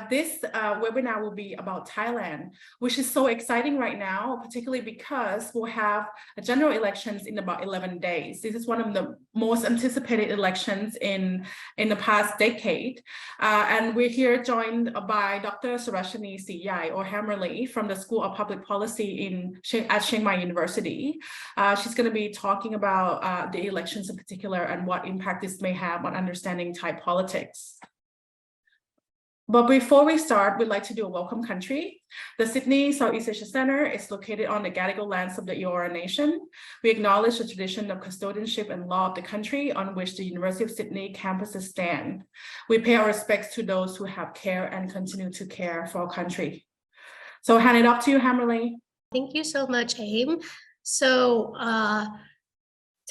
This webinar will be about Thailand, which is so exciting right now, particularly because we'll have general elections in about 11 days. This is one of the most anticipated elections in the past decade. And we're here joined by Dr. Surashani Siyai, or Hammerly, from the School of Public Policy at Chiang Mai University. She's going to be talking about the elections in particular and what impact this may have on understanding Thai politics. But before we start, we'd like to do a welcome country. The Sydney Southeast Asia Center is located on the Gadigal lands of the Eora Nation. We acknowledge the tradition of custodianship and law of the country on which the University of Sydney campuses stand. We pay our respects to those who have cared and continue to care for our country. So hand it up to you, Hammerly. Thank you so much, Aim. So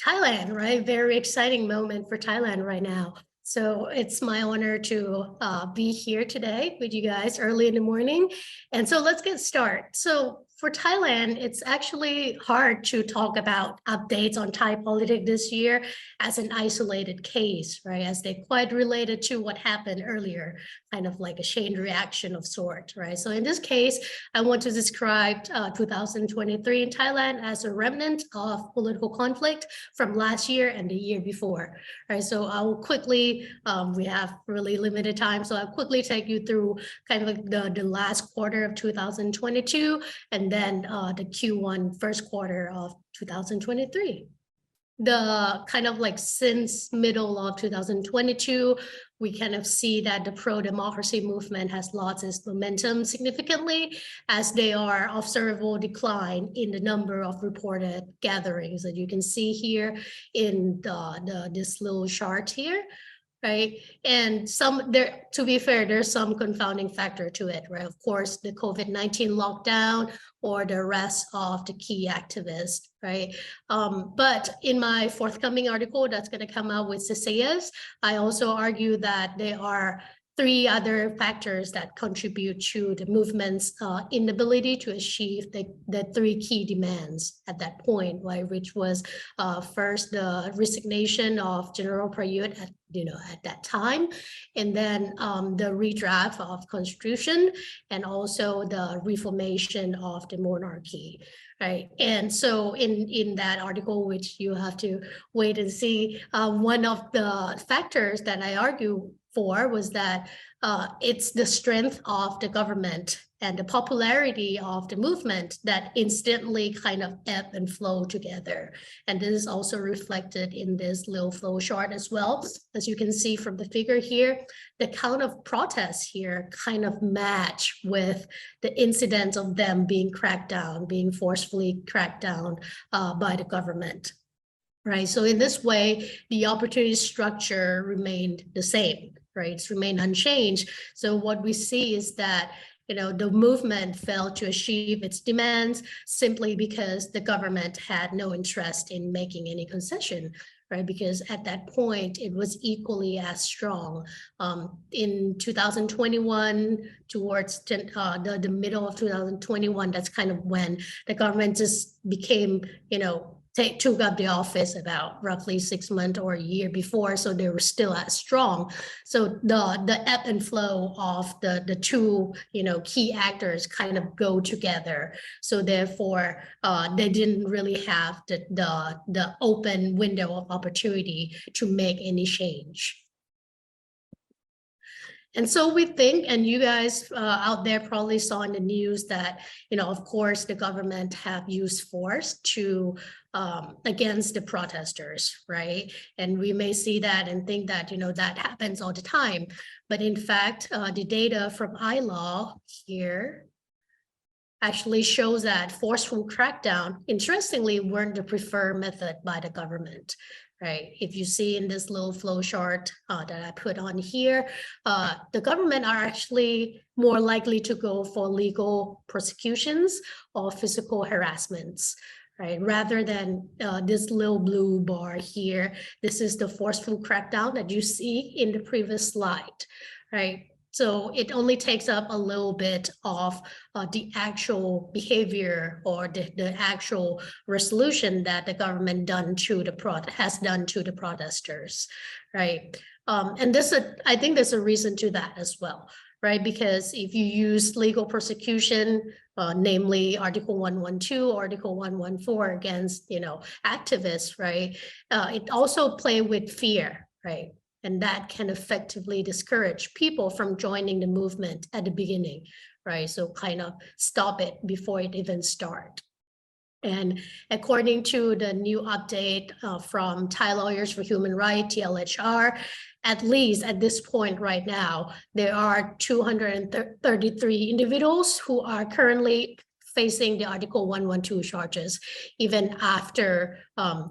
Thailand, right? Very exciting moment for Thailand right now. So it's my honor to be here today with you guys early in the morning. And so let's get started. So for Thailand, it's actually hard to talk about updates on Thai politics this year as an isolated case, right? As they're quite related to what happened earlier, kind of like a chain reaction of sort, right? So in this case, I want to describe 2023 in Thailand as a remnant of political conflict from last year and the year before, right? So I will quickly, we have really limited time, so I'll quickly take you through kind of like the last quarter of 2022 and then the Q1 first quarter of 2023. The kind of like since middle of 2022, we kind of see that the pro-democracy movement has lost its momentum significantly as there are observable decline in the number of reported gatherings that you can see here in this little chart here. Right. And to be fair, there's some confounding factor to it, right? Of course, the COVID-19 lockdown or the arrest of the key activists, right? But in my forthcoming article that's going to come out with CCS, I also argue that there are three other factors that contribute to the movement's inability to achieve the three key demands at that point, right? Which was first the resignation of General Prayut at that time, and then the redraft of constitution, and also the reformation of the monarchy. Right. And so in that article, which you have to wait and see, one of the factors that I argue for was that it's the strength of the government and the popularity of the movement that instantly kind of ebb and flow together. And this is also reflected in this little flow chart as well. As you can see from the figure here, the count of protests here kind of match with the incidents of them being cracked down, being forcefully cracked down by the government. Right. So in this way, the opportunity structure remained the same. Right, it's remained unchanged. So what we see is that the movement failed to achieve its demands simply because the government had no interest in making any concession, right? Because at that point, it was equally as strong. In 2021, towards the middle of 2021, that's kind of when the government just became, took up the office about roughly 6 months or a year before, so they were still as strong. So the ebb and flow of the two key actors kind of go together. So therefore, they didn't really have the open window of opportunity to make any change. And so we think, and you guys out there probably saw in the news that, of course, the government have used force to against the protesters, right? And we may see that and think that, that happens all the time. But in fact, the data from iLaw here actually shows that forceful crackdown, interestingly, weren't the preferred method by the government. Right. If you see in this little flow chart that I put on here, the government are actually more likely to go for legal prosecutions or physical harassments, right? Rather than this little blue bar here. This is the forceful crackdown that you see in the previous slide, right? So it only takes up a little bit of the actual behavior or the actual resolution that the government has done to the protesters, right? And I think there's a reason to that as well, right? Because if you use legal persecution, namely Article 112, Article 114 against, activists, right? It also play with fear, right? And that can effectively discourage people from joining the movement at the beginning, right? So kind of stop it before it even starts. And according to the new update from Thai Lawyers for Human Rights, TLHR, at least at this point right now, there are 233 individuals who are currently facing the Article 112 charges, even after,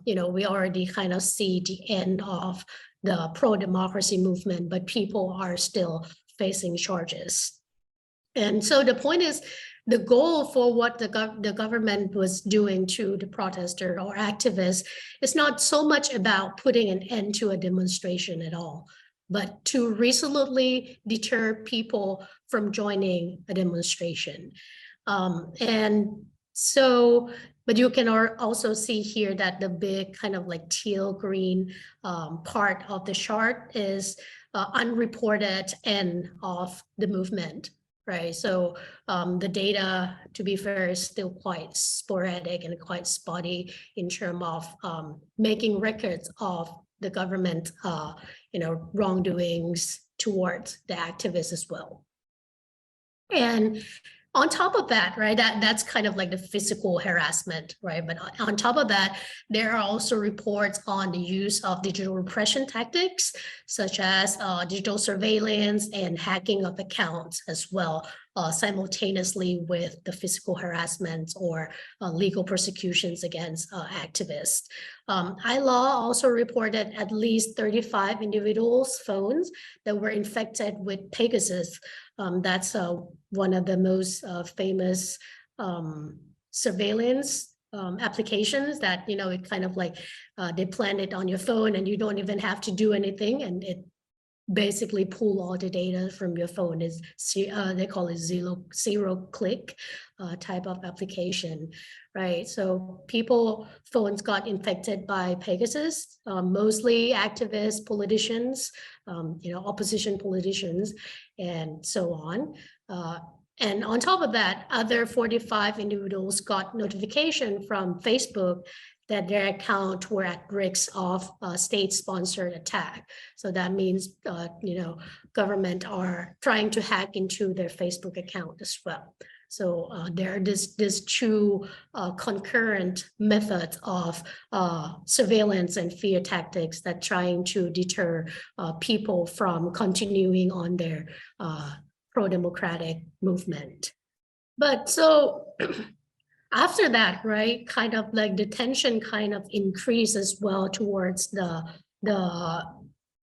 we already kind of see the end of the pro-democracy movement, but people are still facing charges. And so the point is, the goal for what the government was doing to the protester or activists is not so much about putting an end to a demonstration at all, but to resolutely deter people from joining a demonstration. And so, but you can also see here that the big kind of like teal green part of the chart is unreported end of the movement. Right, so the data, to be fair, is still quite sporadic and quite spotty in terms of making records of the government, wrongdoings towards the activists as well. And on top of that, right, that's kind of like the physical harassment, right? But on top of that, there are also reports on the use of digital repression tactics, such as digital surveillance and hacking of accounts as well, simultaneously with the physical harassment or legal persecutions against activists. ILAW also reported at least 35 individuals' phones that were infected with Pegasus. That's one of the most famous surveillance applications that, it kind of like they plant it on your phone and you don't even have to do anything, and it basically pull all the data from your phone. Is they call it zero click type of application, right? So people phones got infected by Pegasus, mostly activists, politicians, opposition politicians, and so on. And on top of that, other 45 individuals got notification from Facebook that their account were at risk of state-sponsored attack. So that means, government are trying to hack into their Facebook account as well. So there are this two concurrent methods of surveillance and fear tactics that trying to deter people from continuing on their pro-democratic movement. But so after that, right, kind of like the tension kind of increased as well towards the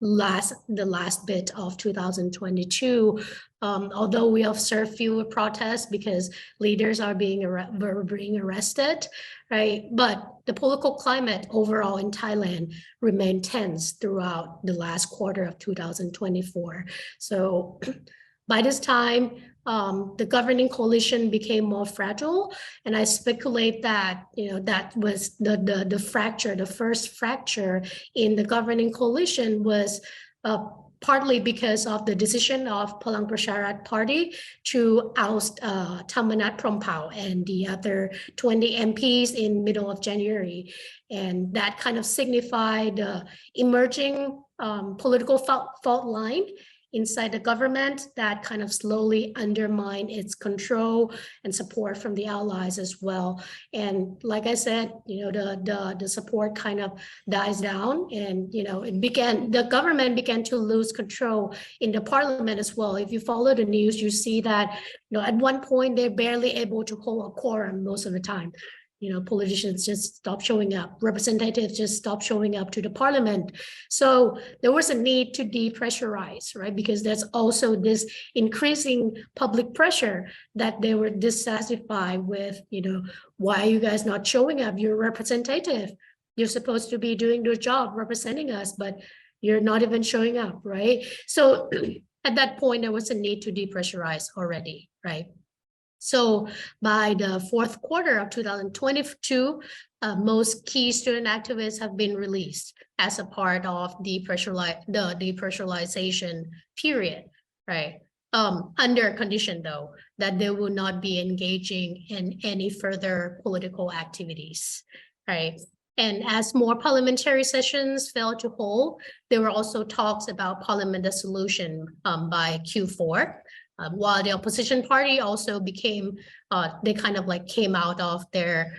last bit of 2022. Although we observe fewer protests because leaders are being arrested, right? But the political climate overall in Thailand remained tense throughout the last quarter of 2024. So by this time, the governing coalition became more fragile, and I speculate that that was the fracture. The first fracture in the governing coalition was partly because of the decision of Palang Pracharat Party to oust Thamarat Prompao and the other 20 MPs in middle of January, and that kind of signified the emerging political fault line inside the government that kind of slowly undermine its control and support from the allies as well. And like I said, the support kind of dies down, and the government began to lose control in the parliament as well. If you follow the news, you see that at one point they're barely able to hold a quorum most of the time. Politicians just stop showing up, representatives just stop showing up to the parliament. So there was a need to depressurize, right? Because there's also this increasing public pressure that they were dissatisfied with, why are you guys not showing up? You're a representative. You're supposed to be doing your job representing us, but you're not even showing up, right? So at that point, there was a need to depressurize already, right? So by the fourth quarter of 2022, most key student activists have been released as a part of the depressurization period, right? under a condition though, that they will not be engaging in any further political activities, right? And as more parliamentary sessions failed to hold, there were also talks about parliament dissolution by Q4. While the opposition party also became, they kind of like came out of their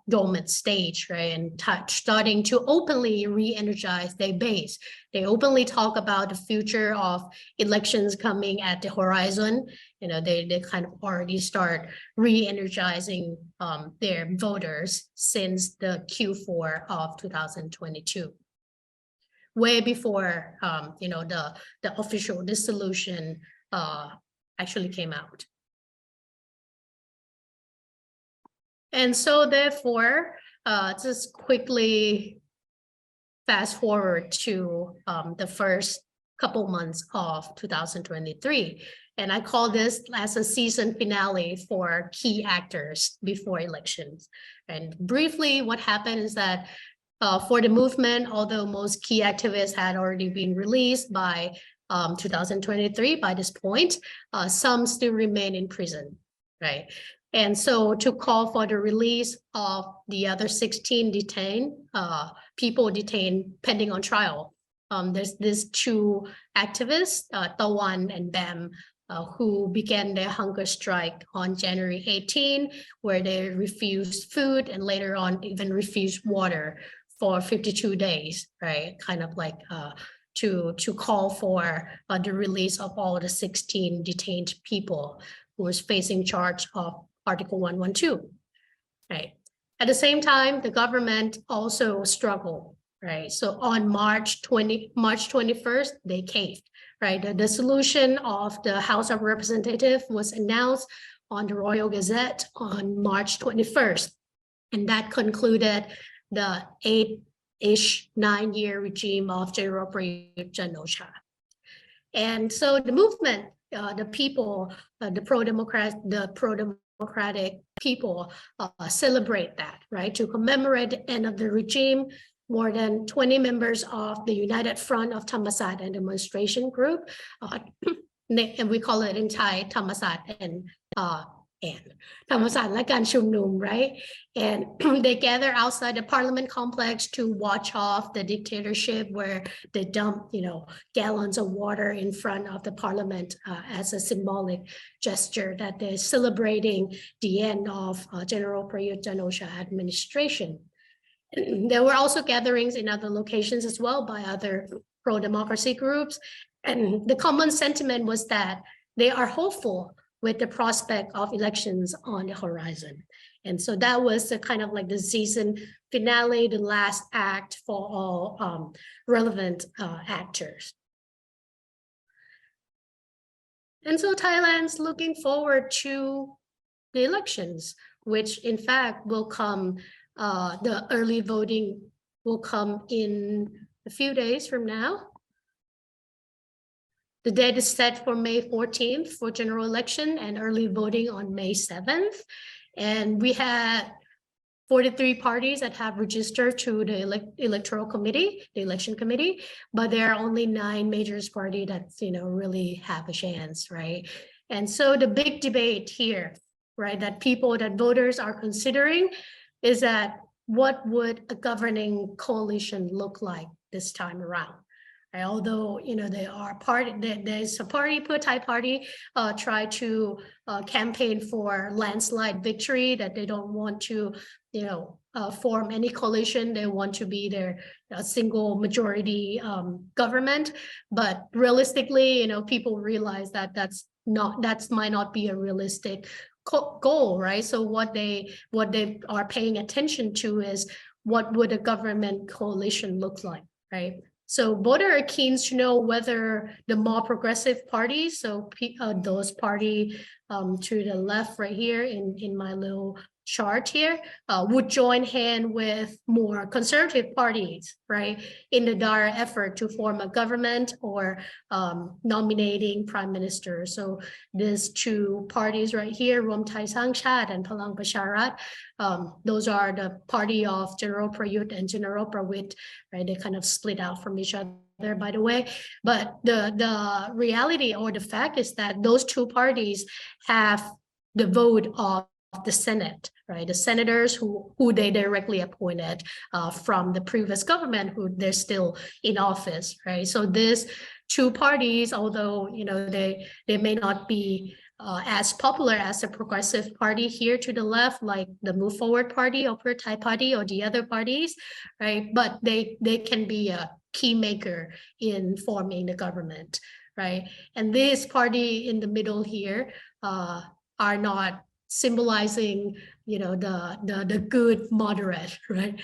dormant stage, right? And starting to openly re-energize their base. They openly talk about the future of elections coming at the horizon. You know, they kind of already start re-energizing their voters since the Q4 of 2022. Way before, you know, the official dissolution actually came out. And so therefore, just quickly fast forward to the first couple months of 2023. And I call this as a season finale for key actors before elections. And briefly, what happened is that for the movement, although most key activists had already been released by 2023 by this point, some still remain in prison, right? And so to call for the release of the other 16 detained people detained pending on trial. There's these two activists, Tawan and Bam, who began their hunger strike on January 18, where they refused food and later on even refused water for 52 days, right? Kind of like to call for the release of all the 16 detained people who was facing charge of Article 112, right? At the same time, the government also struggled, right? So on March 21st, they caved, right? The dissolution of the House of Representatives was announced on the Royal Gazette on March 21st, and that concluded the 9-year regime of General Prayut Chan-o-cha. And so the movement, the people, the pro-democratic people celebrate that, right? To commemorate the end of the regime, more than 20 members of the United Front of Thammasat and Demonstration Group, and we call it in Thai, Thammasat and Thammasat และการชุมนุม, right? And they gather outside the parliament complex to watch off the dictatorship, where they dump, you know, gallons of water in front of the parliament as a symbolic gesture that they're celebrating the end of General Prayut Chan-o-cha administration. There were also gatherings in other locations as well by other pro-democracy groups. And the common sentiment was that they are hopeful with the prospect of elections on the horizon. And so that was the kind of like the season finale, the last act for all relevant actors. And so Thailand's looking forward to the elections, which in fact will come, the early voting will come in a few days from now. The date is set for May 14th for general election and early voting on May 7th. And we had 43 parties that have registered to the electoral committee, the election committee, but there are only 9 major parties that, you know, really have a chance, right? And so the big debate here, right, that voters are considering is that what would a governing coalition look like this time around? Although, you know, there's a party, Thai party, try to campaign for landslide victory, that they don't want to, you know, form any coalition. They want to be their single majority government. But realistically, you know, people realize that that might not be a realistic goal, right? So what they are paying attention to is what would a government coalition look like, right? So voters are keen to know whether the more progressive parties, so those parties to the left right here in my little chart here, would join hand with more conservative parties, right, in the dire effort to form a government or nominating prime minister. So these two parties right here, Rom Thai Sang Chat and Palang Pracharat, those are the party of General Prayut and General Prawit, right? They kind of split out from each other either, by the way. But the reality or the fact is that those two parties have the vote of the Senate, right? The senators who they directly appointed from the previous government, who they're still in office, right? So these two parties, although they may not be as popular as the Progressive Party here to the left, like the Move Forward Party or Thai Party or the other parties, right? But they can be a key maker in forming the government, right? And this party in the middle here are not symbolizing, the good moderate, right?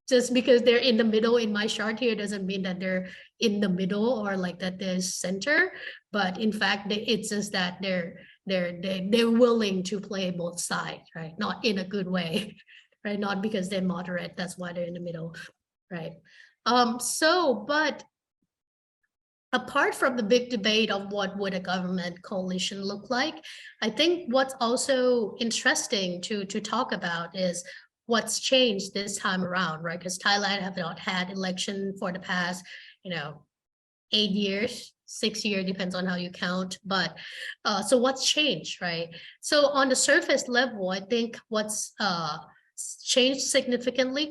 Just because they're in the middle in my chart here doesn't mean that they're in the middle or like that there's center, but in fact, it's just that they're willing to play both sides, right? Not in a good way, right? Not because they're moderate, that's why they're in the middle, right? But apart from the big debate of what would a government coalition look like, I think what's also interesting to talk about is what's changed this time around, right? Because Thailand have not had election for the past, 8 years, 6 years, depends on how you count. But so what's changed, right? So on the surface level, I think what's changed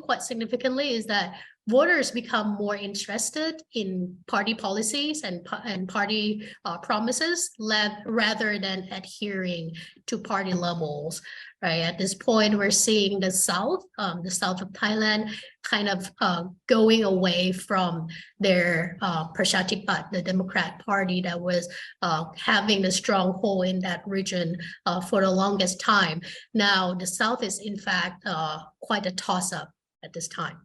quite significantly, is that voters become more interested in party policies and party promises rather than adhering to party levels, right? At this point, we're seeing the south of Thailand kind of going away from their Prachatipat, the Democrat Party that was having a stronghold in that region for the longest time. Now, the south is in fact quite a toss-up at this time,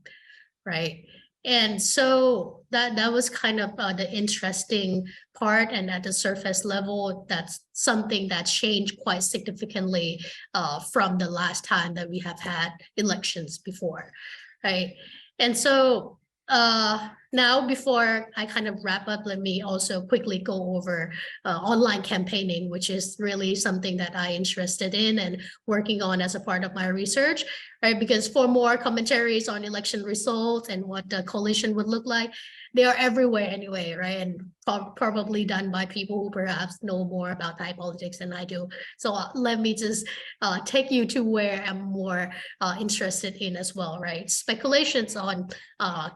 right? And so that was kind of the interesting part. And at the surface level, that's something that changed quite significantly from the last time that we have had elections before, right? And so now, before I kind of wrap up, let me also quickly go over online campaigning, which is really something that I'm interested in and working on as a part of my research, right? Because for more commentaries on election results and what the coalition would look like, they are everywhere anyway, right? And probably done by people who perhaps know more about Thai politics than I do. So let me just take you to where I'm more interested in as well, right? Speculations on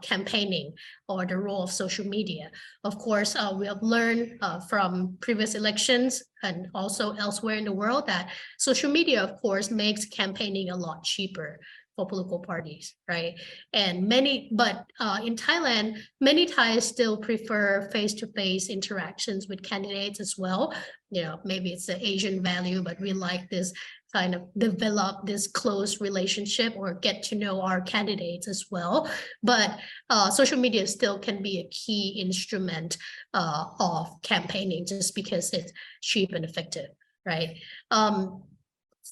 campaigning or the role of social media. Of course, we have learned from previous elections and also elsewhere in the world that social media, of course, makes campaigning a lot cheaper for political parties, right? And in Thailand, many Thais still prefer face-to-face interactions with candidates as well. Maybe it's the Asian value, but we like this kind of develop this close relationship or get to know our candidates as well. But social media still can be a key instrument of campaigning just because it's cheap and effective, right?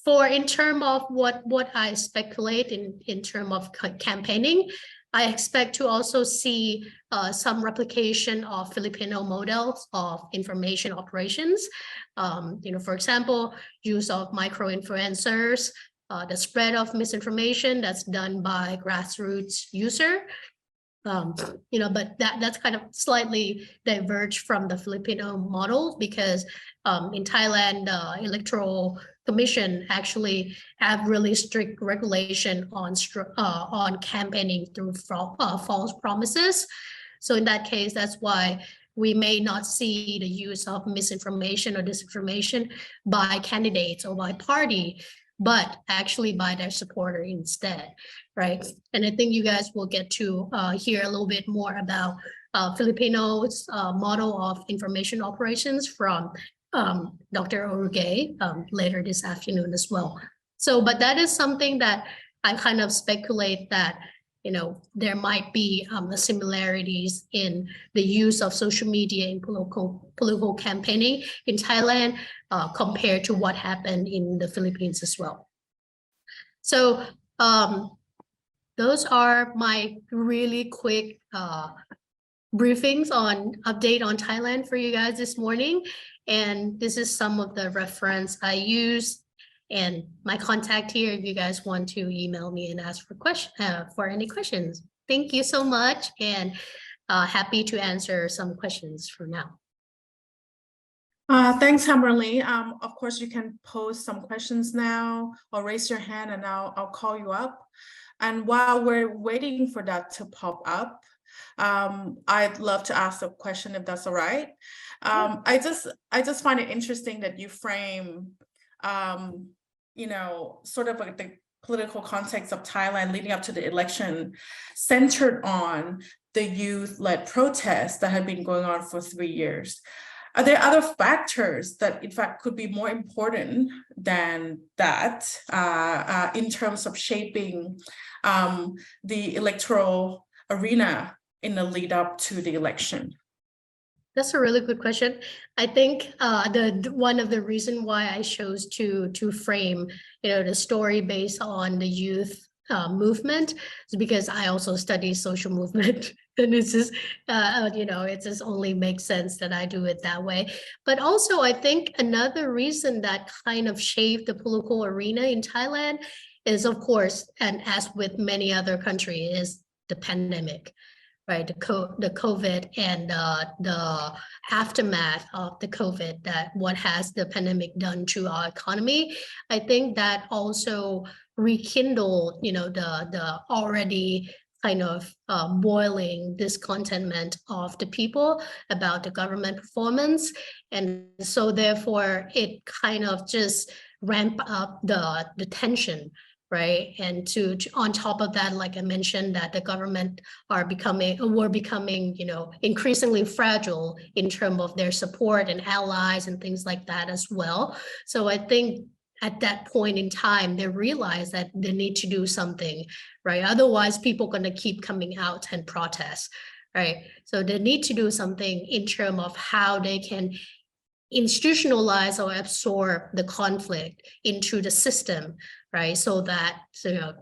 In terms of what I speculate in terms of campaigning, I expect to also see some replication of Filipino models of information operations. For example, use of micro-influencers, the spread of misinformation that's done by grassroots user. But that's kind of slightly diverged from the Filipino model because in Thailand, the Electoral Commission actually have really strict regulation on campaigning through false promises. So in that case, that's why we may not see the use of misinformation or disinformation by candidates or by party, but actually by their supporter instead, right? And I think you guys will get to hear a little bit more about Filipinos' model of information operations from Dr. Oruge later this afternoon as well. So, but that is something that I kind of speculate that, there might be the similarities in the use of social media in political campaigning in Thailand compared to what happened in the Philippines as well. So those are my really quick briefings on update on Thailand for you guys this morning. And this is some of the reference I used and my contact here if you guys want to email me and ask for any questions. Thank you so much. And happy to answer some questions for now. Thanks, Hammerly. Of course, you can pose some questions now or raise your hand and I'll call you up. And while we're waiting for that to pop up, I'd love to ask a question if that's all right. I just find it interesting that you frame, sort of like the political context of Thailand leading up to the election centered on the youth-led protests that have been going on for 3 years. Are there other factors that, in fact, could be more important than that in terms of shaping the electoral arena in the lead up to the election? That's a really good question. I think one of the reasons why I chose to frame, the story based on the youth movement is because I also study social movement, and it's just, it just only makes sense that I do it that way. But also, I think another reason that kind of shaped the political arena in Thailand is, of course, and as with many other countries, is the pandemic. Right, the COVID and the aftermath of the COVID, that what has the pandemic done to our economy. I think that also rekindled, the already kind of boiling discontentment of the people about the government performance. And so therefore it kind of just ramped up the tension. Right. And on top of that, like I mentioned, that the government were becoming, increasingly fragile in terms of their support and allies and things like that as well. So I think at that point in time, they realized that they need to do something, right? Otherwise, people are going to keep coming out and protest, right? So they need to do something in terms of how they can institutionalize or absorb the conflict into the system, right? So that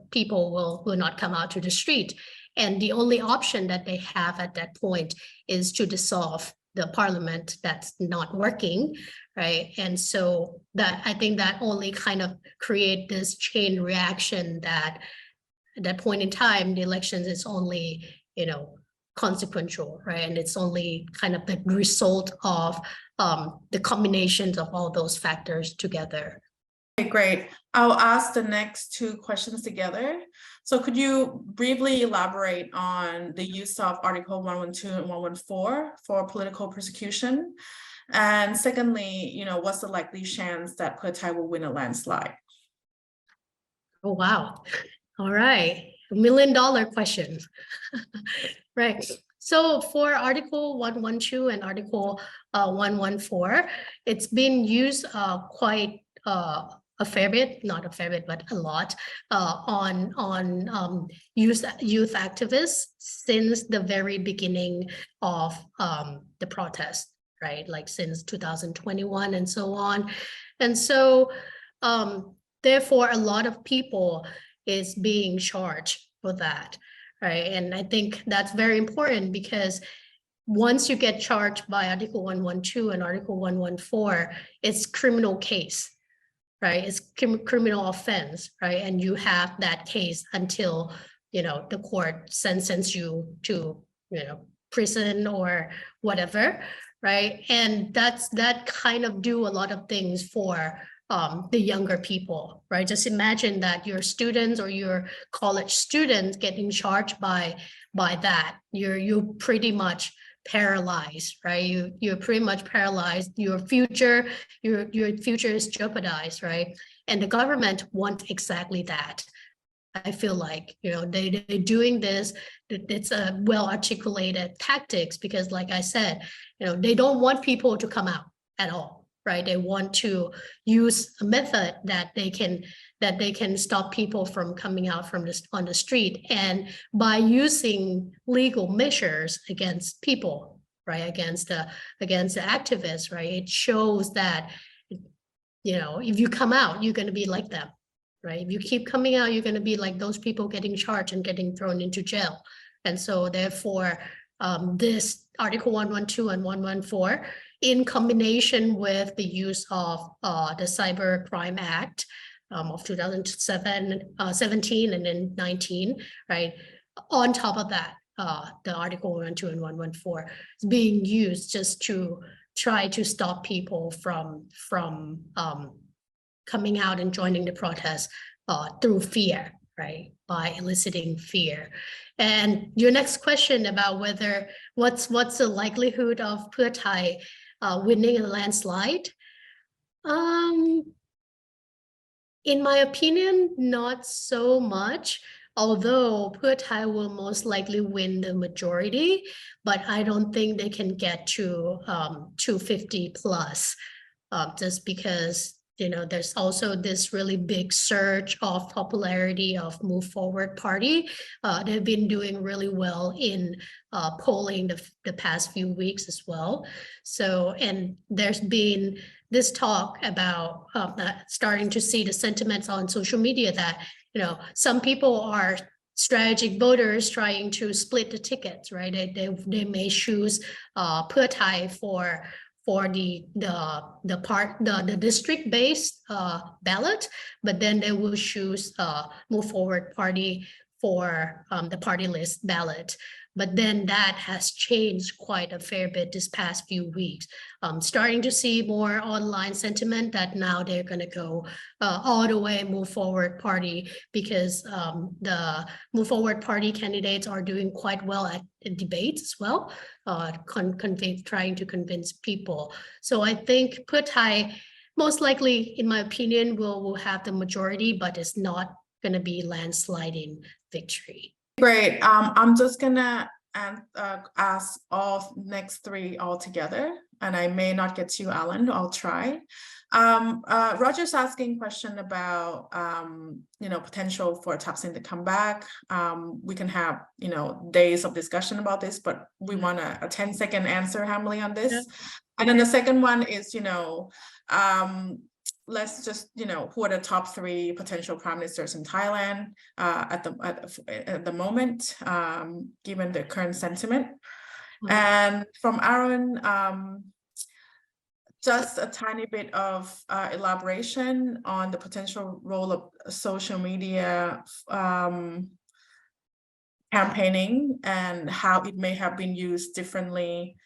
people will not come out to the street. And the only option that they have at that point is to dissolve the parliament that's not working, right? And so that, I think that only kind of create this chain reaction that at that point in time, the elections is only, consequential, right? And it's only kind of the result of the combinations of all those factors together. Okay, great. I'll ask the next two questions together. So could you briefly elaborate on the use of Article 112 and 114 for political persecution? And secondly, what's the likely chance that Pheu Thai will win a landslide? Oh, wow. All right. $1 million question. Right. So for Article 112 and Article 114, it's been used quite a fair bit, not a fair bit, but a lot on youth activists since the very beginning of the protest, right? Like since 2021 and so on. And so therefore, a lot of people is being charged for that, right? And I think that's very important because once you get charged by Article 112 and Article 114, it's criminal case, right? It's criminal offense, right? And you have that case until, the court sentences you to, prison or whatever, right? And that kind of do a lot of things for the younger people, right? Just imagine that your students or your college students getting charged by that. You're pretty much paralyzed, right? You're pretty much paralyzed. Your future is jeopardized, right? And the government want exactly that. I feel like, they're doing this. It's a well-articulated tactics because, like I said, they don't want people to come out at all, right? They want to use a method that they can stop people from coming out on the street, and by using legal measures against people, right? Against the activists, right? It shows that, if you come out, you're going to be like them. Right? If you keep coming out, you're going to be like those people getting charged and getting thrown into jail. And so therefore, this Article 112 and 114, in combination with the use of the Cyber Crime Act of 2017 and then 19, right? On top of that, the Article 112 and 114 is being used just to try to stop people from coming out and joining the protest through fear, right? By eliciting fear. And your next question about whether what's the likelihood of Pheu Thai winning a landslide? In my opinion, not so much. Although Pheu Thai will most likely win the majority, but I don't think they can get to 250 plus, just because there's also this really big surge of popularity of Move Forward Party. They've been doing really well in polling the past few weeks as well. So, and there's been this talk about starting to see the sentiments on social media that some people are strategic voters trying to split the tickets, right? They may choose Pheu Thai for the district-based ballot, but then they will choose Move Forward Party for the party list ballot. But then that has changed quite a fair bit this past few weeks. Starting to see more online sentiment that now they're going to go all the way Move Forward Party, because the Move Forward Party candidates are doing quite well at debates as well, trying to convince people. So I think Pheu Thai, most likely, in my opinion, will have the majority, but it's not going to be landsliding victory. Great. I'm just gonna ask all next three all together, and I may not get to you, Alan. I'll try. Roger's asking question about potential for Thaksin to come back. We can have days of discussion about this, but we want a 10-second answer, Hamley, on this. Yeah. And then the second one is let's just, who are the top three potential prime ministers in Thailand at the moment, given the current sentiment. Mm-hmm. And from Aaron, just a tiny bit of elaboration on the potential role of social media campaigning and how it may have been used differently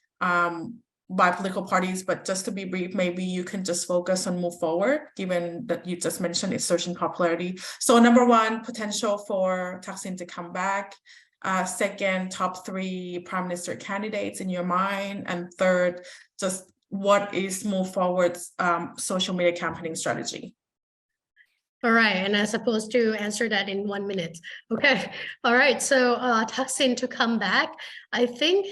by political parties. But just to be brief, maybe you can just focus on Move Forward, given that you just mentioned it's surging popularity. So number one, potential for Thaksin to come back. Second, top three prime minister candidates in your mind. And third, just what is Move Forward's social media campaigning strategy? All right, and I'm supposed to answer that in 1 minute. Okay, all right, so Thaksin to come back, I think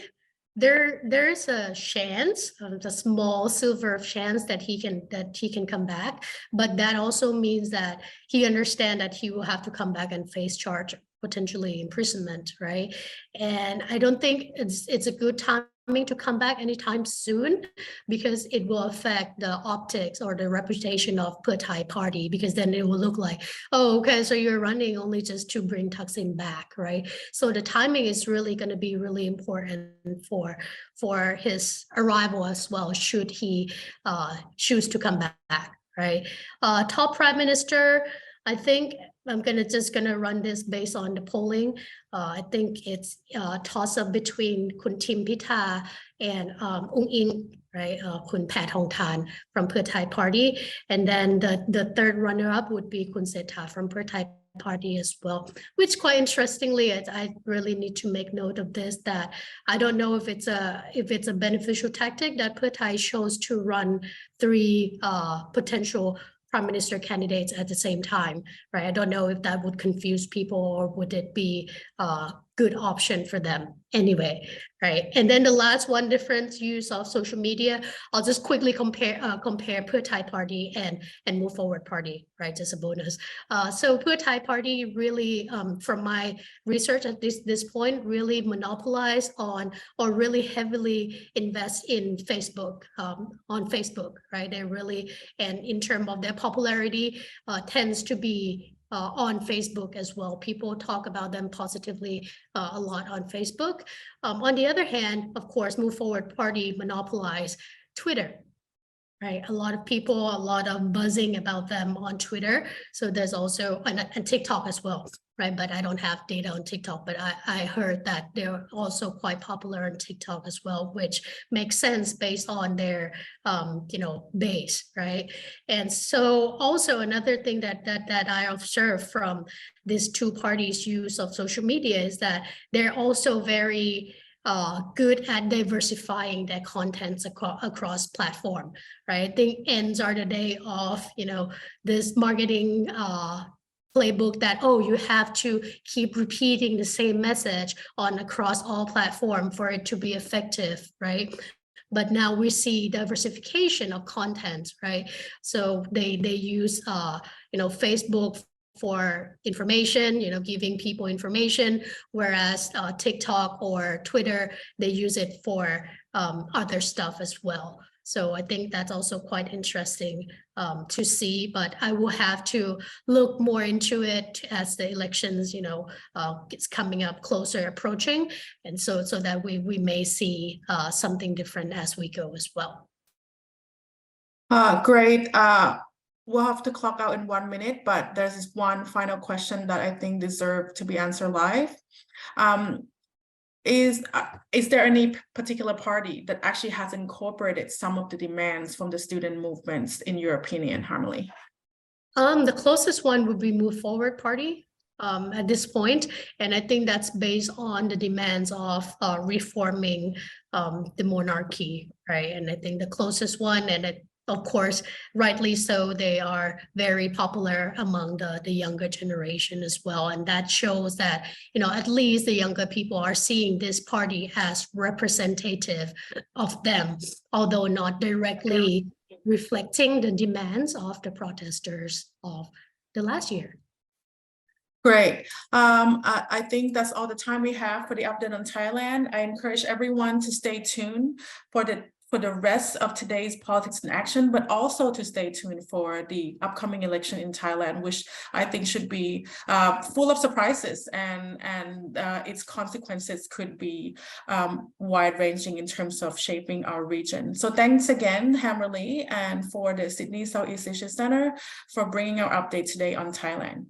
there's a chance, a small silver chance that he can come back, but that also means that he understands that he will have to come back and face charge, potentially imprisonment, right? And I don't think it's a good timing to come back anytime soon, because it will affect the optics or the reputation of Pheu Thai party, because then it will look like, oh, okay, so you're running only just to bring Thaksin back, right? So the timing is really going to be really important for his arrival as well, should he choose to come back, right? Top prime minister, I think I'm just gonna run this based on the polling. I think it's a toss-up between Kun Tim Pitha and Ung Ing, right? Kun Pat Hong Tan from Pheu Thai party, and then the third runner-up would be Kun Setha from Pheu Thai party as well. Which, quite interestingly, I really need to make note of this, that I don't know if it's a beneficial tactic that Pheu Thai chose to run three potential prime minister candidates at the same time, right? I don't know if that would confuse people or would it be a good option for them anyway, right? And then the last one, different use of social media. I'll just quickly compare Pheu Thai party and Move Forward party, right? Just a bonus. So Pheu Thai party really, from my research at this point, really monopolized on or really heavily invest in Facebook, on Facebook, right? They really, and in terms of their popularity, tends to be on Facebook as well. People talk about them positively a lot on Facebook. On the other hand, of course, Move Forward party monopolized Twitter, right? A lot of people, a lot of buzzing about them on Twitter. So there's also, and TikTok as well, right? But I don't have data on TikTok, but I heard that they're also quite popular on TikTok as well, which makes sense based on their, base, right? And so also another thing that I observed from these two parties' use of social media is that they're also very good at diversifying their contents across platform, right? I think ends are the day of, this marketing playbook that, oh, you have to keep repeating the same message across all platforms for it to be effective, right? But now we see diversification of content, right? So they use Facebook for information, giving people information, whereas TikTok or Twitter, they use it for other stuff as well. So I think that's also quite interesting to see, but I will have to look more into it as the elections, it's coming up closer, approaching, and so that we may see something different as we go as well. Great. We'll have to clock out in 1 minute, but there's this one final question that I think deserves to be answered live. Is there any particular party that actually has incorporated some of the demands from the student movements, in your opinion, Harmony? The closest one would be Move Forward Party at this point, and I think that's based on the demands of reforming the monarchy, right? And I think the closest one, and of course, rightly so, they are very popular among the younger generation as well. And that shows that, at least the younger people are seeing this party as representative of them, although not directly reflecting the demands of the protesters of the last year. Great. I think that's all the time we have for the update on Thailand. I encourage everyone to stay tuned for the rest of today's Politics in Action, but also to stay tuned for the upcoming election in Thailand, which I think should be full of surprises, and its consequences could be wide-ranging in terms of shaping our region. So thanks again, Hammerly, and for the Sydney Southeast Asia Center for bringing our update today on Thailand.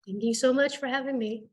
Thank you so much for having me.